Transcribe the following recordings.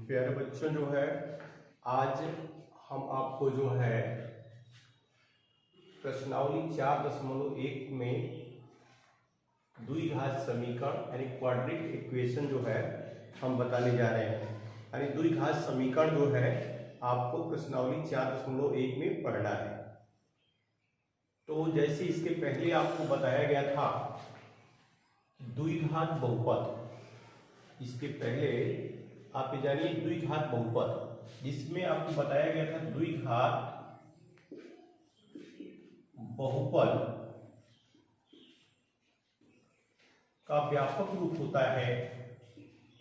प्यारे बच्चों जो है आज हम आपको जो है प्रश्नावली 4.1 में द्विघात समीकरण यानी क्वाड्रिक इक्वेशन जो है हम बताने जा रहे हैं। यानी द्विघात समीकरण जो है आपको प्रश्नावली 4.1 में पढ़ना है। तो जैसे इसके पहले आपको बताया गया था द्विघात बहुपद, इसके पहले आप जानिए द्विघात बहुपद, जिसमें आपको बताया गया था द्विघात बहुपद का व्यापक रूप होता है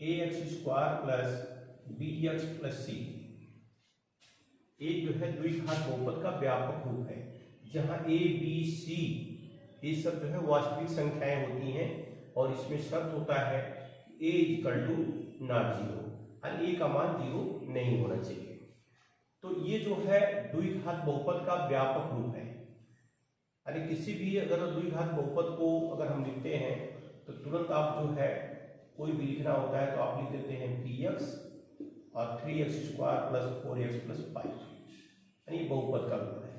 ax² plus bx plus c। एक जो है द्विघात बहुपद का व्यापक रूप है जहां a b c ये सब जो है वास्तविक संख्याएं होती हैं और इसमें शर्त होता है a = नॉट 0, यानी a का मान 0 नहीं होना चाहिए। तो ये जो है द्विघात बहुपद का व्यापक रूप है। यानी किसी भी अगर द्विघात बहुपद को अगर हम लिखते हैं तो तुरंत आप जो है कोई भी लिखना होता है तो आप लिख देते हैं px और 3x² प्लस 4x प्लस 5, यानी बहुपद का रूप है।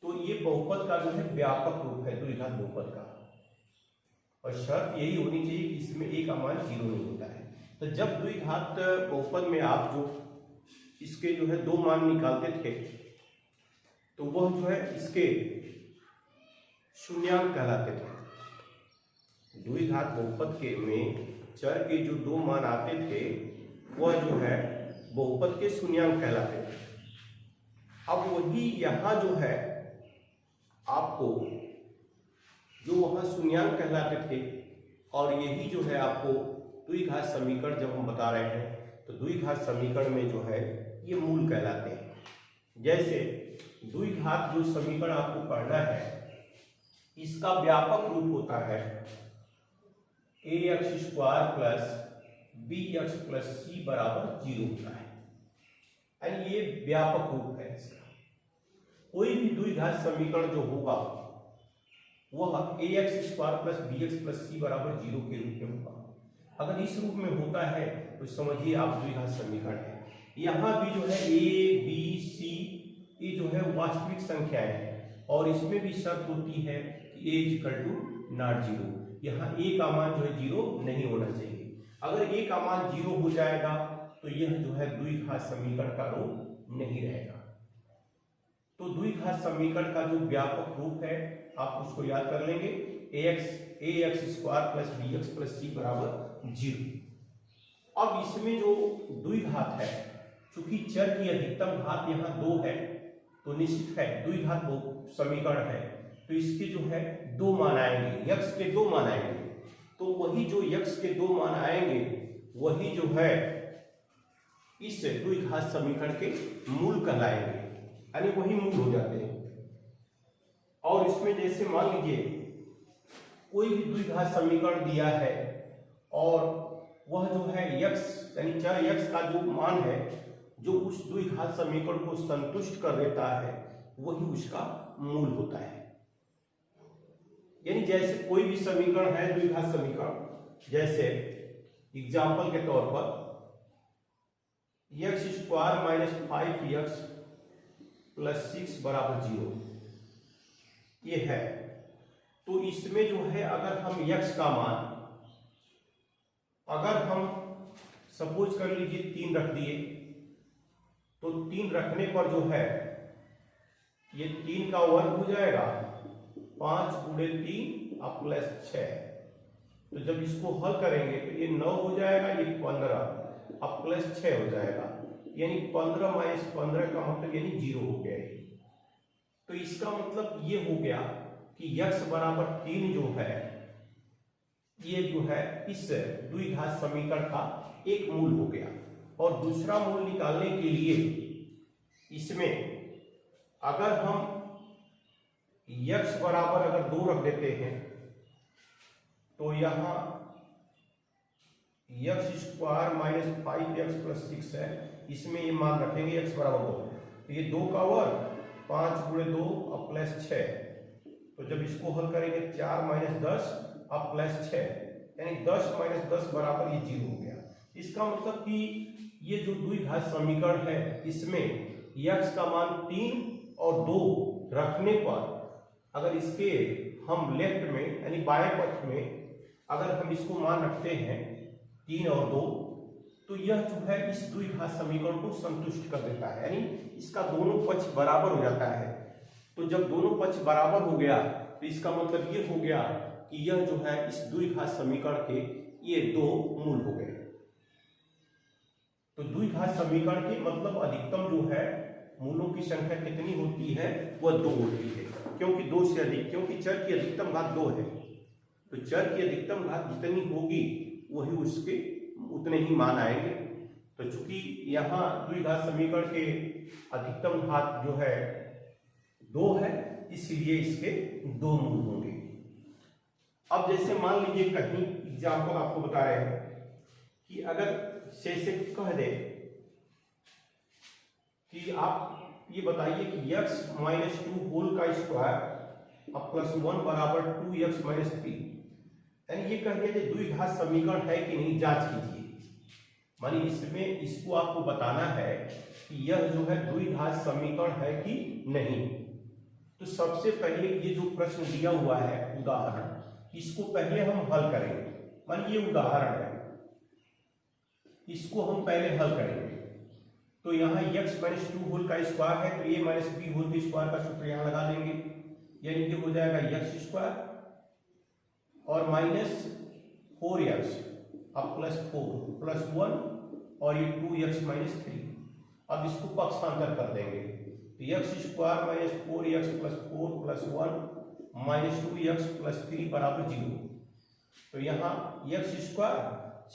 तो ये बहुपद का जो है व्यापक रूप है द्विघात बहुपद का, और शर्त यही होनी चाहिए कि इसमें a का मान 0 नहीं होता है। तो जब द्विघात बहुपद में आप जो इसके जो है दो मान निकालते थे तो वह जो है इसके शून्यांक कहलाते थे। द्विघात बहुपद के में चर के जो दो मान आते थे वह जो है बहुपद के शून्यांक कहलाते थे। अब वही यहाँ जो है आपको जो वहाँ शून्यांक कहलाते थे और यही जो है आपको द्विघात समीकरण जब हम बता रहे हैं तो द्विघात समीकरण में जो है ये मूल कहलाते हैं। जैसे द्विघात जो समीकरण आपको पढ़ना है इसका व्यापक रूप होता है ax² plus bx plus c बराबर 0 होता है, यानी ये व्यापक रूप है इसका। कोई भी द्विघात समीकरण जो होगा वह ax² plus bx plus c बराबर 0 के रूप में होगा। अगर इस रूप में होता है तो समझिए आप द्विघात समीकरण है। यहाँ भी जो है a b c ये जो है वास्तविक संख्याएं हैं और इसमें भी शर्त होती है कि a = नॉट 0। यहाँ a का मान जो है 0 नहीं होना चाहिए। अगर a का मान 0 हो जाएगा तो यह जो है द्विघात समीकरण का रूप नहीं रहेगा। तो द्विघात समीकरण का जो व्यापक रूप है आप उसको याद कर लेंगे, ax² plus bx plus c बराबर 0। अब इसमें जो द्विघात है, चूंकि चर की अधिकतम घात यहाँ 2 है तो निश्चित है द्विघात समीकरण है तो इसके जो है दो मान आएंगे, x के दो मान आएंगे। तो वही जो x के दो मान आएंगे वही जो है इस द्विघात समीकरण के मूल कहलाएंगे, यानी वही मूल हो जाते हैं। और इसमें जैसे मान लीजिए कोई भी द्विघात समीकरण दिया है और वह जो है x यानी चर x का जो मान है जो उस द्विघात समीकरण को संतुष्ट कर देता है वही उसका मूल होता है। यानी जैसे कोई भी समीकरण है द्विघात समीकरण, जैसे एग्जाम्पल के तौर पर x² माइनस 5x प्लस 6 बराबर 0 ये है। तो इसमें जो है अगर हम x का मान अगर हम सपोज कर लीजिए 3 रख दिए तो 3 रखने पर जो है ये 3 का वर्ग हो जाएगा 5 × 3 और प्लस 6। तो जब इसको हल करेंगे तो ये 9 हो जाएगा, ये 15 अब प्लस 6 हो जाएगा, यानी 15 माइनस 15 का मतलब यानी 0 हो गया। तो इसका मतलब ये हो गया कि x बराबर 3 जो है ये जो है इस द्विघात समीकरण का एक मूल हो गया। और दूसरा मूल निकालने के लिए इसमें अगर हम x बराबर अगर 2 रख देते हैं तो यहाँ x² माइनस 5x प्लस 6 है, इसमें ये मान रखेंगे x बराबर 2 तो ये 2 का वर्ग 5 × 2 और प्लस 6। तो जब इसको हल करेंगे 4 माइनस 10 अब प्लस 6 यानी 10 माइनस 10 बराबर ये 0 हो गया। इसका मतलब कि ये जो द्विघात समीकरण है इसमें x का मान 3 और 2 रखने पर अगर इसके हम लेफ्ट में यानी बाएं पक्ष में अगर हम इसको मान रखते हैं 3 और 2, तो यह जो है इस द्विघात समीकरण को संतुष्ट कर देता है, यानी इसका दोनों पक्ष बराबर हो जाता है। तो जब दोनों पक्ष बराबर हो गया तो इसका मतलब ये हो गया कि यह जो है इस द्विघात समीकरण के ये दो मूल हो गए। तो द्विघात समीकरण के मतलब अधिकतम जो है मूलों की संख्या कितनी होती है, वह 2 होती है, क्योंकि 2 से अधिक, क्योंकि चर की अधिकतम घात 2 है, तो चर की अधिकतम घात जितनी होगी वही उसके उतने ही मान आएंगे। तो चूंकि यहाँ द्विघात समीकरण के अधिकतम घात जो है 2 है, इसलिए इसके 2 मूल होंगे। अब जैसे मान लीजिए कहीं एग्जाम्पल आपको बता रहे हैं कि अगर जैसे कह दे कि आप ये बताइए कि x - 2 होल का स्क्वायर अब +1 बराबर 2x - 3, यानी ये कह दिया कि द्विघात समीकरण है कि नहीं जांच कीजिए। मानी इसमें इसको आपको बताना है कि यह जो है द्विघात समीकरण है कि नहीं। तो सबसे पहले ये जो प्रश्न दिया हुआ है उदाहरण, इसको पहले हम हल करेंगे। मानिए ये उदाहरण है, इसको हम पहले हल करेंगे। तो यहाँ x - 2 होल का स्क्वायर है, तो a - b होल के स्क्वायर का सूत्र यहाँ लगा देंगे, यानी कि हो जाएगा x² और -4x अब +4 +1 और ये 2x - 3। अब इसको पक्षांतर कर देंगे, तो x² - 4x + 4 +1 -2x + 3 बराबर 0। तो यहाँ x²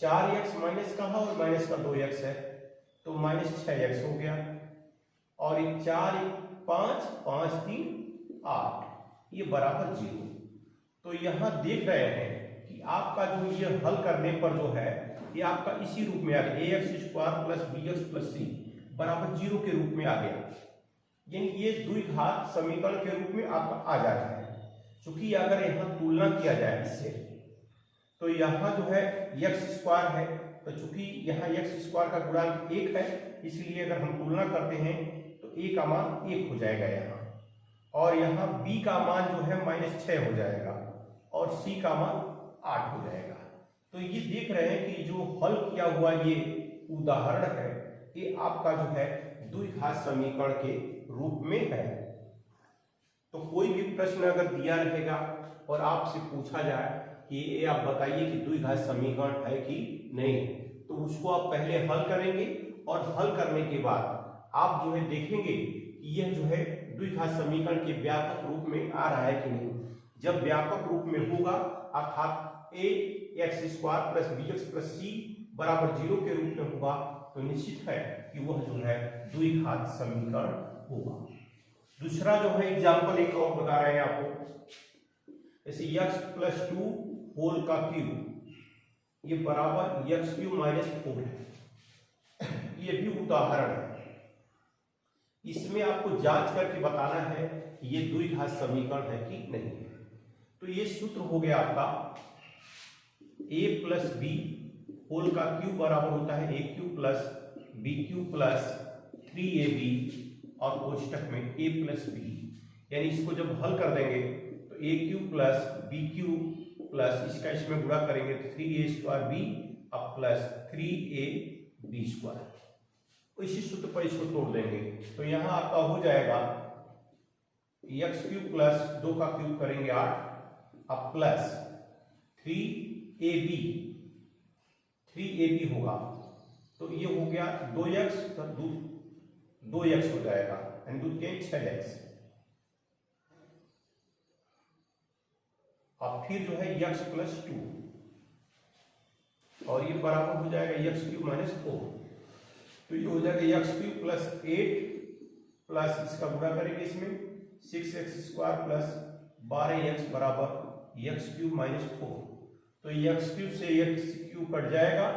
4x माइनस का है और माइनस का 2x है, तो -6x हो गया, और 4 5 5 3 8 ये बराबर 0। तो यहाँ देख रहे हैं कि आपका जो ये हल करने पर जो है ये आपका इसी रूप में आ गया, ax² + bx + c बराबर 0 के रूप में आ गया, यानी ये द्विघात समीकरण के रूप में आपका आ जाता है। क्योंकि अगर यहाँ तुलना किया जाए इससे, तो यहाँ जो है x² है, तो चूंकि यहाँ x² का गुणांक 1 है, इसलिए अगर हम तुलना करते हैं तो a का मान 1 हो जाएगा यहाँ, और यहाँ b का मान जो है -6 हो जाएगा और c का मान 8 हो जाएगा। तो ये देख रहे हैं कि जो हल किया हुआ ये उदाहरण है ये आपका जो है द्विघात समीकरण के रूप में है। तो कोई भी प्रश्न अगर दिया रहेगा और आपसे पूछा जाए कि ये आप बताइए कि द्विघात समीकरण है कि नहीं, तो उसको आप पहले हल करेंगे, और हल करने के बाद आप जो है देखेंगे कि यह जो है द्विघात समीकरण के व्यापक रूप में आ रहा है कि नहीं। जब व्यापक रूप में होगा अर्थात ax² + bx + c बराबर 0 के रूप में होगा, तो निश्चित है कि वह जो है द्विघात समीकरण होगा। दूसरा जो है एग्जाम्पल एक और बता रहे हैं आपको, जैसे x + 2 होल का क्यूब ये बराबर x³ - 4 है। ये भी उदाहरण है, इसमें आपको जांच करके बताना है कि ये द्विघात समीकरण है कि नहीं है। तो ये सूत्र हो गया आपका a + b होल का क्यूब बराबर होता है a³ + b³ + 3ab और कोष्टक में a + b, यानी इसको जब हल कर देंगे तो a³ + b³ + इसका इसमें गुणा करेंगे तो 3a² b अब + 3ab²। इसी सूत्र पर इसको तोड़ देंगे, तो यहाँ आपका हो जाएगा x³ + 2 का क्यूब करेंगे 8 अब +3ab होगा, तो ये हो गया 2x, तो 2x हो जाएगा, यानी 2 के 6x। अब फिर जो है x + 2 और ये बराबर हो जाएगा x³ - 4, तो ये हो जाएगा x³ + 8 प्लस इसका गुणा करेंगे इसमें 6x² + 12x बराबर x³ - 4, तो x³ से x³ कट जाएगा।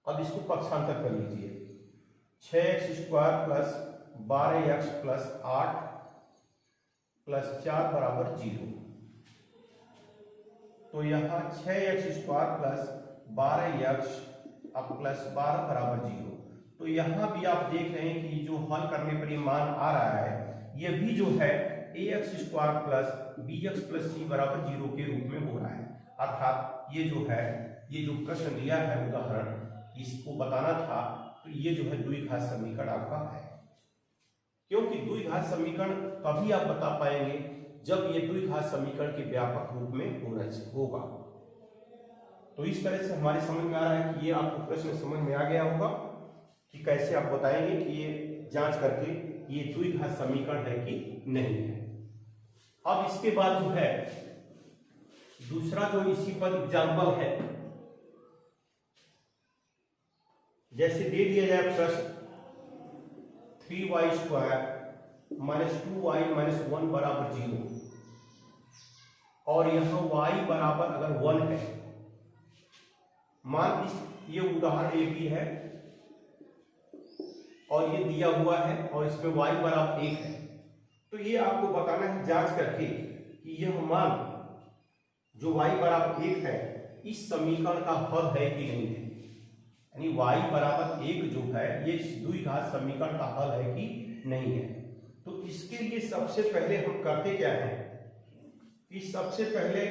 अब इसको पक्षांतर कर लीजिए, 6x² + 12x + 8 + 4 बराबर 0। तो यहाँ 6x² + 12x अब +12 बराबर 0। तो यहाँ भी आप देख रहे हैं कि जो हल करने पर ये मान आ रहा है, ये भी जो है ax² + bx + c बराबर 0 के रूप में हो रहा है। अर्थात ये जो है, ये जो प्रश्न दिया है उदाहरण, इसको बताना था, तो ये जो है द्विघात समीकरण आपका है। क्योंकि द्विघात समीकरण तभी आप बता पाएंगे जब ये द्विघात समीकरण के व्यापक रूप में होगा। तो इस तरह से हमारे समझ में आ रहा है कि ये आपको प्रश्न समझ में आ गया होगा कि कैसे आप बताएंगे कि ये जांच करके ये द्विघात समीकरण है कि नहीं है। अब इसके बाद जो है दूसरा जो इसी पर एग्जाम्पल है, जैसे दे दिया जाए प्रश्न 3y² - 2y - 1 बराबर 0, और यहां y बराबर अगर 1 है, मान ये उदाहरण एक ही है और ये दिया हुआ है और इसमें y बराबर 1 है, तो ये आपको बताना है जांच करके कि यह मान जो y बराबर 1 है इस समीकरण का हल है कि नहीं है। यानी y बराबर 1 जो है ये द्विघात समीकरण का हल है कि नहीं है। तो इसके लिए सबसे पहले हम करते क्या है कि सबसे पहले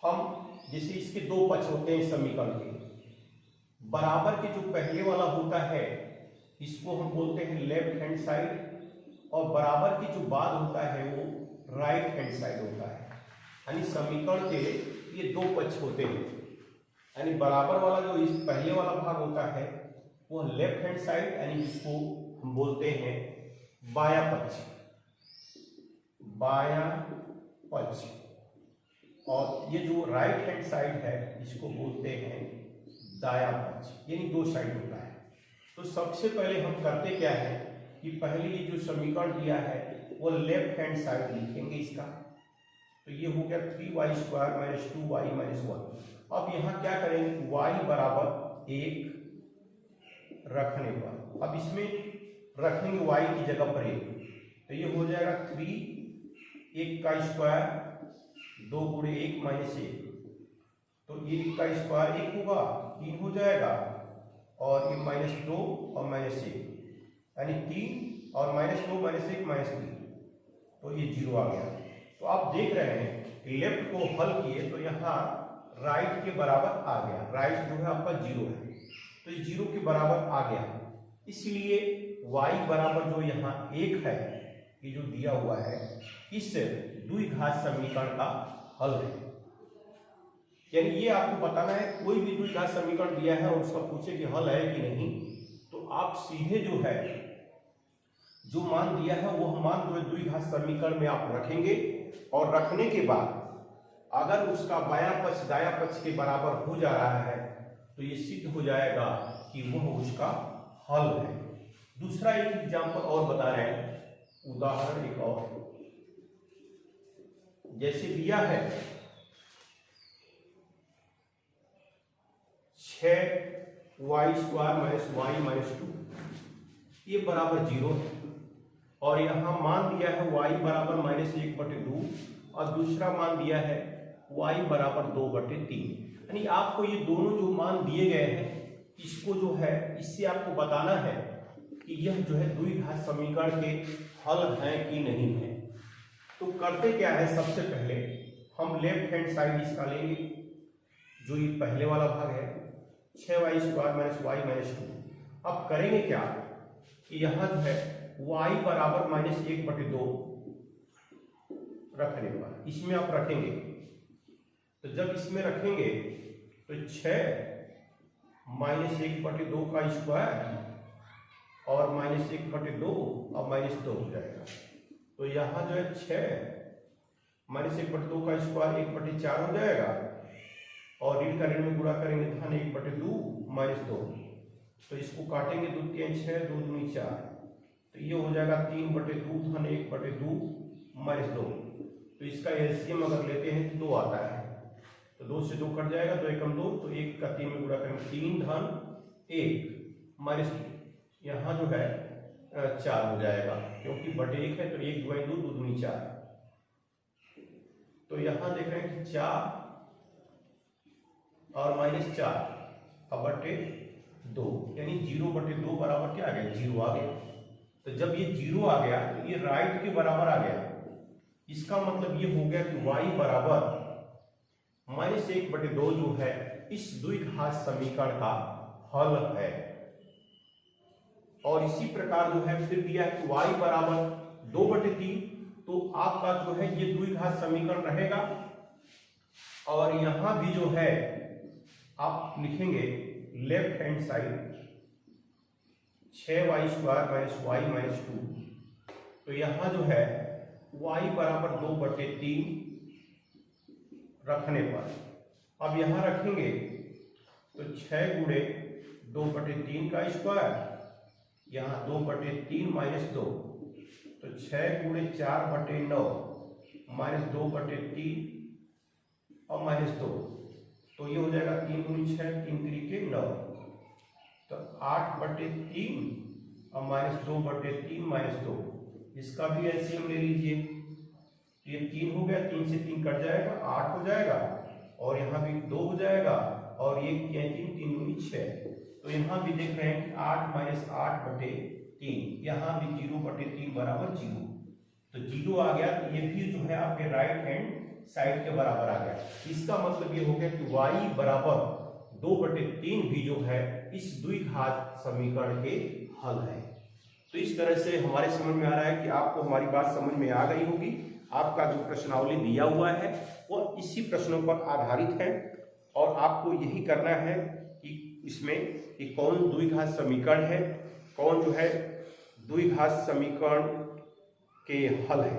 हम, जैसे इसके दो पक्ष होते हैं समीकरण के, बराबर के जो पहले वाला होता है इसको हम बोलते हैं लेफ्ट हैंड साइड, और बराबर के जो बाद होता है वो राइट हैंड साइड होता है। यानी समीकरण के ये दो पक्ष होते हैं। यानी बराबर वाला जो इस पहले वाला भाग होता है वो लेफ्ट हैंड साइड, यानी जिसको हम बोलते हैं बाया पक्ष, बाया पक्ष, और ये जो राइट हैंड साइड है इसको बोलते हैं दाया पक्ष, यानी दो साइड होता है। तो सबसे पहले हम करते क्या है कि पहले ये जो समीकरण दिया है वो लेफ्ट हैंड साइड लिखेंगे इसका। तो ये हो गया 3y² - 2y - 1। अब यहाँ क्या करेंगे, y बराबर 1 रखने पर, अब इसमें रखेंगे y की जगह पर 1, तो ये हो जाएगा 3, 1 का स्क्वायर 2 × 1 - 1, तो ये 1 का स्क्वायर 1 होगा, 3 हो जाएगा, और ये -2 और -1, यानी 3 और -2 - 1 -3, तो ये 0 आ गया। तो आप देख रहे हैं कि लेफ्ट को हल किए तो यहाँ राइट के बराबर आ गया, राइट जो है आपका 0 है, तो ये 0 के बराबर आ गया। इसलिए y बराबर जो यहाँ 1 है, ये जो दिया हुआ है, इस द्विघात समीकरण का हल है। यानी ये आपको बताना है, कोई भी द्विघात समीकरण दिया है और उसका पूछे कि हल है कि नहीं, तो आप सीधे जो है जो मान दिया है वो मान जो है द्विघात समीकरण में आप रखेंगे, और रखने के बाद अगर उसका बायां पक्ष दायां पक्ष के बराबर हो जा रहा है तो ये सिद्ध हो जाएगा कि वह उसका हल है। दूसरा एक एग्जांपल और बता रहे हैं, उदाहरण एक और, जैसे दिया है 6y² - y - 2, ये बराबर 0 है, और यहाँ मान दिया है y बराबर -1/2, और दूसरा मान दिया है y बराबर 2/3। यानी आपको ये दोनों जो मान दिए गए हैं इसको जो है, इससे आपको बताना है कि यह जो है द्विघात समीकरण के हल हैं कि नहीं है। तो करते क्या है, सबसे पहले हम लेफ्ट हैंड साइड इसका लेंगे, जो ये पहले वाला भाग है 6y² - y - 2। अब करेंगे क्या कि यहाँ जो है y बराबर -1/2 रखने पर इसमें आप रखेंगे, तो जब इसमें रखेंगे तो 6 -1/2 का स्क्वायर और -1/2 और -2 हो जाएगा। तो यहाँ जो है 6 -1/2 का स्क्वायर 1/4 हो जाएगा, और ऋण का ऋण में गुणा करेंगे धन 1/2 -2, तो इसको काटेंगे 2 × 3 = 6, 2 × 2 = 4, तो ये हो जाएगा 3/2 धन 1/2 -2। तो इसका एलसीएम अगर लेते हैं तो 2 आता है, तो 2 से 2 कट जाएगा, 2 × 2, तो 1 का 3 में गुणा करेंगे 3 धन 1 -2, यहाँ जो है 4 हो जाएगा, क्योंकि बटे 1 है तो 1 × 2 = 2 × 4। तो यहाँ देख रहे हैं कि 4 और -4, बटे 2, यानी 0/2 बराबर क्या आ गया, 0 आ गया। तो जब ये 0 आ गया तो ये राइट के बराबर आ गया। इसका मतलब ये हो गया कि y बराबर -1/2 जो है इस द्विघात समीकरण का हल है। और इसी प्रकार जो है फिर दिया है कि y बराबर 2/3, तो आपका जो है ये द्विघात समीकरण रहेगा। और यहां भी जो है आप लिखेंगे left hand side 6y² - y - 2, तो यहां जो है y बराबर 2/3 रखने पर, अब यहां रखेंगे तो 6 गुणे 2/3 का स्क्वायर, यहाँ 2/3 - 2, तो 6 गुणे 4/9 -2/3 और -2, तो ये हो जाएगा 3 गुणे 6, 3 3 9, तो 8/3 और -2/3 - 2, इसका भी एलसीएम ले लीजिए। ये 3 हो गया, 3 से 3 कट जाएगा, 8 हो जाएगा, और यहाँ भी 2 हो जाएगा, और ये 3 3 गुणे 6, तो यहाँ भी देख रहे हैं कि 8 - 8/3, यहाँ भी 0/3 बराबर 0, तो 0 आ गया। तो ये भी जो है आपके राइट हैंड साइड के बराबर आ गया। इसका मतलब ये हो गया कि y बराबर 2/3 भी जो है इस द्विघात समीकरण के हल है। तो इस तरह से हमारे समझ में आ रहा है कि आपको हमारी बात समझ में आ गई होगी। आपका जो प्रश्नावली दिया हुआ है वो इसी प्रश्नों पर आधारित है, और आपको यही करना है कि इसमें कि कौन द्विघात समीकरण है, कौन जो है द्विघात समीकरण के हल है,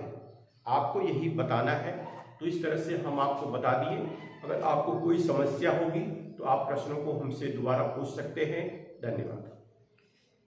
आपको यही बताना है। तो इस तरह से हम आपको बता दिए। अगर आपको कोई समस्या होगी तो आप प्रश्नों को हमसे दोबारा पूछ सकते हैं। धन्यवाद।